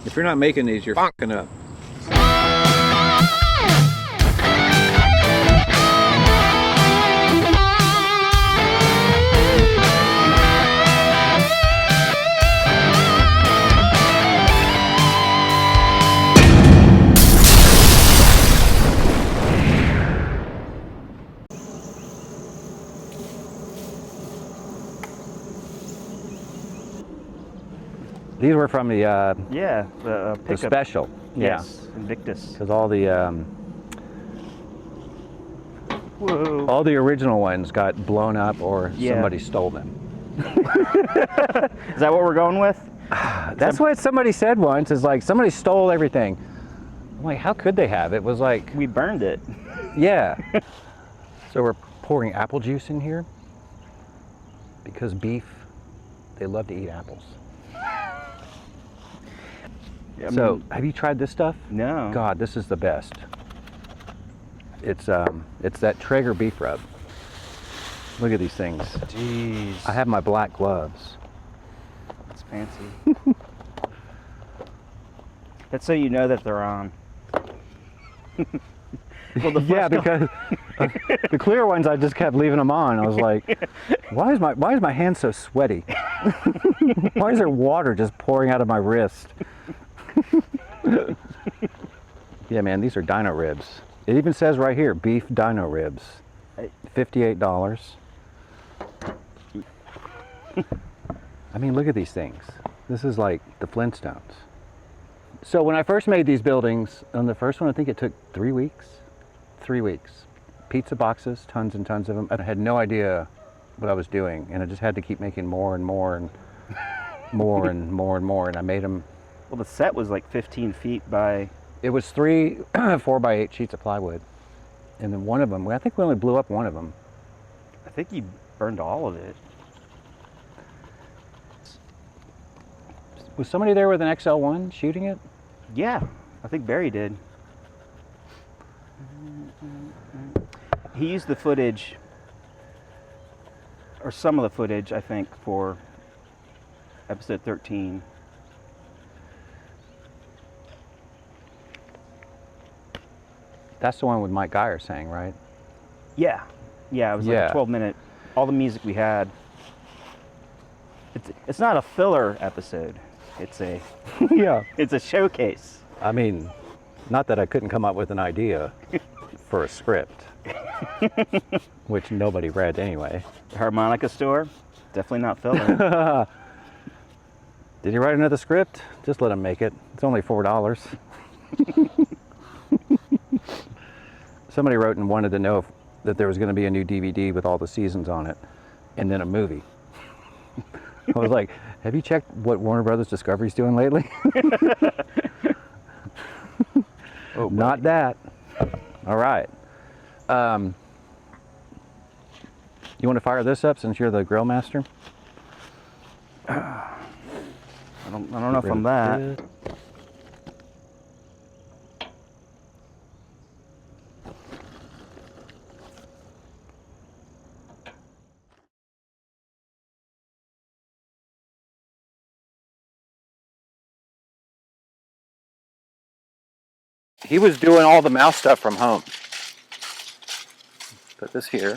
If you're not making these, you're fucking up. These were from the Yeah, the the pickup. special. Yes, Invictus. Because all the Whoa. all the original ones got blown up or Yeah. somebody stole them. Is that what we're going with? That's what somebody said once. Is like somebody stole everything. I'm like, how could they have? It was like, We burned it. yeah. So we're pouring apple juice in here because beef, they love to eat apples. So, have you tried this stuff? No. God, this is the best. It's that Traeger beef rub. Look at these things. Jeez. I have my black gloves. That's fancy. That's so you know that they're on. Well, Yeah, because the clear ones I just kept leaving them on. I was like, why is my hand so sweaty? Why is there water just pouring out of my wrist? Yeah, man, these are Dino Ribs. It even says right here, beef Dino Ribs, $58. I mean, look at these things. This is like the Flintstones. So when I first made these buildings, on the first one, I think it took 3 weeks. 3 weeks. Pizza boxes, tons and tons of them. I had no idea what I was doing, and I just had to keep making more and more and more and more and more, and I made them. Well, the set was like 15 feet by... It was 3 4x8 sheets of plywood, and then one of them, I think we only blew up one of them. I think you burned all of it. Was somebody there with an XL1 shooting it? Yeah, I think Barry did. He used the footage, or some of the footage, I think, for episode 13. That's the one with Mike Geyer saying, right? Yeah, it was like Yeah. a 12-minute, all the music we had. It's not a filler episode. It's a Yeah. it's a showcase. I mean, not that I couldn't come up with an idea for a script, which nobody read anyway. The harmonica store, definitely not filler. Did you write another script? Just let him make it. It's only $4. Somebody wrote and wanted to know that there was going to be a new DVD with all the seasons on it, and then a movie. I was like, have you checked what Warner Brothers Discovery's doing lately? Oh, Not that. All right. You want to fire this up since you're the grill master? I don't know if I'm that. He was doing all the mouse stuff from home. Put this here.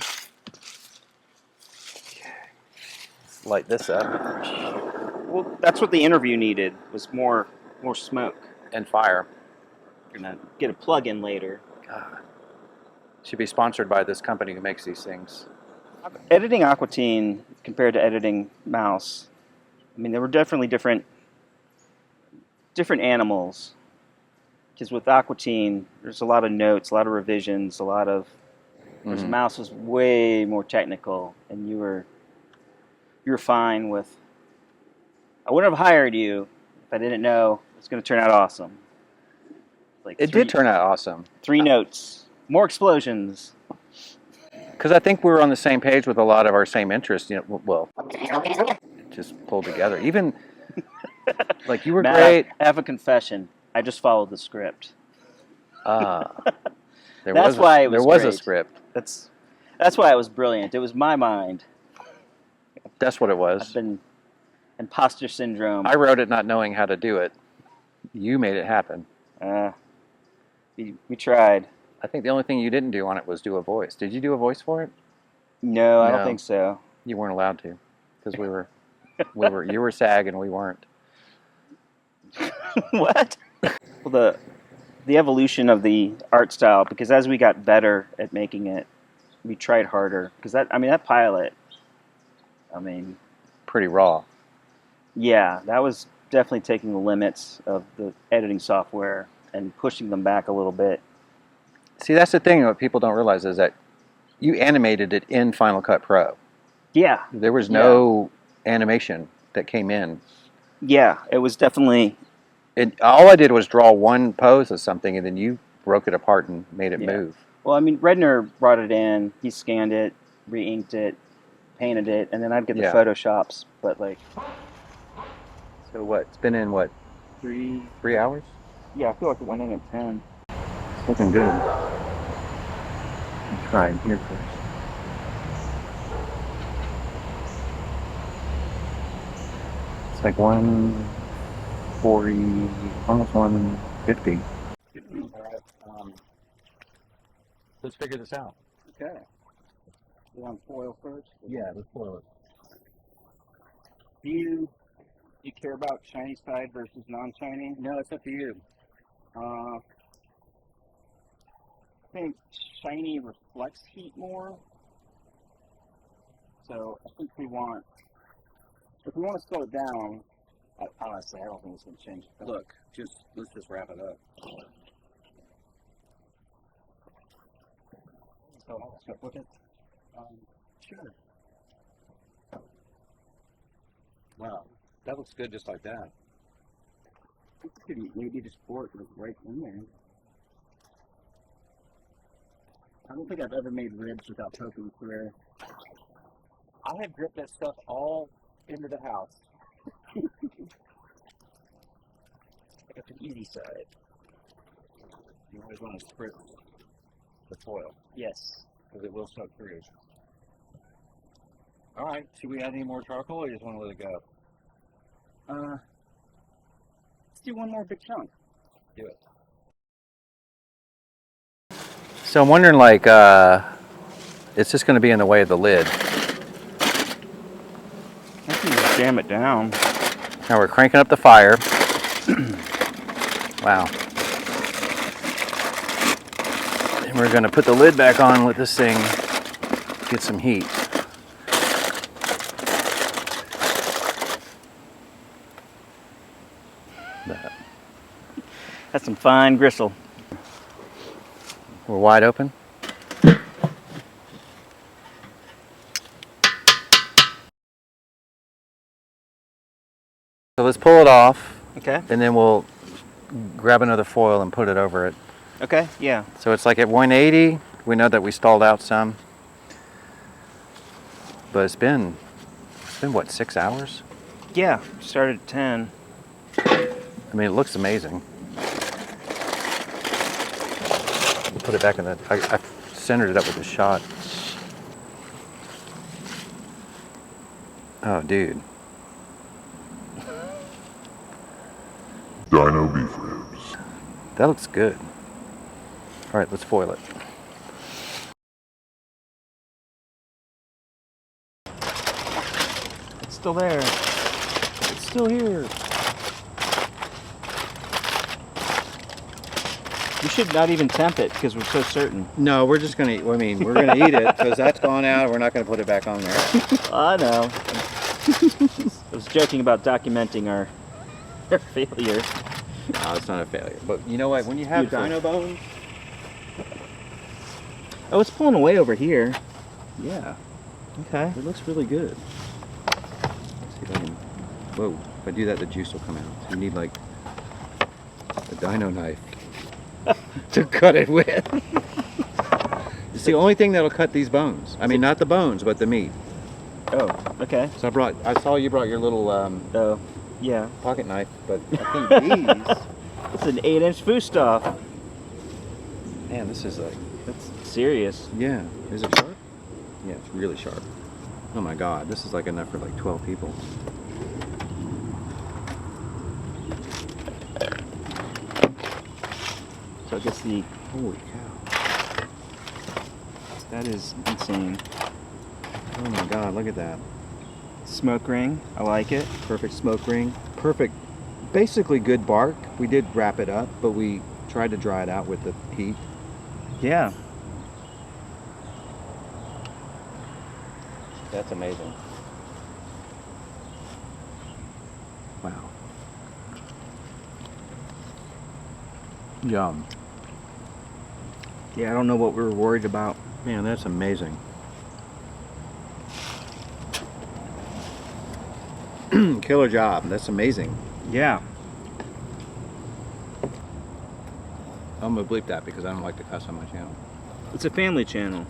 Light this up. Well, that's what the interview needed, was more smoke. And fire. We're gonna get a plug-in later. God. Should be sponsored by this company who makes these things. Editing Aquatine compared to editing Mouse, I mean, there were definitely different animals. Because with Aquatine, there's a lot of notes, a lot of revisions, a lot of... Whereas Mouse was way more technical, and you were fine with... I wouldn't have hired you if I didn't know it was going to turn out awesome. Like It did turn out awesome. 3 notes. More explosions. Because I think we were on the same page with a lot of our same interests. You know, well, it just pulled together. Even, like, you were Matt, great. I have a confession. I just followed the script. There That's why it was there was a great. script. That's why it was brilliant. It was my mind. That's what it was. I've been imposter syndrome. I wrote it not knowing how to do it. You made it happen. We tried. I think the only thing you didn't do on it was do a voice. Did you do a voice for it? No, I don't No. think so. You weren't allowed to, because you were SAG and we weren't. What? Well, the evolution of the art style, because as we got better at making it, we tried harder. Because that pilot, Pretty raw. yeah, that was definitely taking the limits of the editing software and pushing them back a little bit. See, that's the thing. What people don't realize is that you animated it in Final Cut Pro. Yeah. There was no animation that came in. Yeah, it was definitely... All I did was draw one pose of something, and then you broke it apart and made it move. Well, Redner brought it in. He scanned it, re-inked it, painted it, and then I'd get the Photoshops. But so what? It's been in what? 3 hours? Yeah, I feel like it went in at 10. It's looking good. Let's try it here first. It's like 140, almost 150. Let's figure this out. Okay. You want foil first? Yeah, let's foil it. Do you care about shiny side versus non-shiny? No, it's up to you. I think shiny reflects heat more. So I think if we want to slow it down, honestly, I don't think it's going to change. Look, let's just wrap it up. So I'll start with it. Sure. Wow, that looks good just like that. I think maybe just pour it right in there. I don't think I've ever made ribs without poking through. I have dripped that stuff all into the house. It's an easy side. You always want to spritz the foil. Yes. Because it will soak through. All right, should we add any more charcoal or you just want to let it go? Let's do one more big chunk. Do it. So I'm wondering, it's just going to be in the way of the lid. I can just jam it down. Now we're cranking up the fire. Wow. And we're going to put the lid back on and let this thing get some heat. That's some fine gristle. We're wide open. So let's pull it off. Okay. And then we'll grab another foil and put it over it. Okay, yeah. So it's like at 180. We know that we stalled out some. But it's been what, 6 hours? Yeah, started at 10. I mean, it looks amazing. Put it back in I centered it up with a shot. Oh, dude. Dino beef ribs. That looks good. All right, let's foil it. It's still there. It's still here. We should not even temp it because we're so certain. No, we're just gonna. We're gonna eat it because that's gone out. We're not gonna put it back on there. I know. I was joking about documenting our failure. No, it's not a failure. But you know what? When you have Beautiful. dino bones, Oh, it's pulling away over here. yeah, Okay. it looks really good. Let's see if I can. Whoa! If I do that, the juice will come out. So you need like a dino knife to cut it with. It's the only thing that'll cut these bones. I mean, not the bones, but the meat. Oh, okay. So I saw you brought your little Oh, yeah. pocket knife, but I think these. It's an 8-inch Fustov. Man, this is like. That's serious. Yeah. Is it sharp? Yeah, it's really sharp. Oh my God, this is like enough for like 12 people. So I guess the Holy cow. that is insane. Oh my God, look at that. Smoke ring, I like it. Perfect smoke ring. Perfect, basically good bark. We did wrap it up, but we tried to dry it out with the heat. Yeah. That's amazing. Wow. Yum. Yeah, I don't know what we were worried about. Man, that's amazing. Killer job. That's amazing. Yeah. I'm gonna bleep that because I don't like to cuss on my channel. It's a family channel.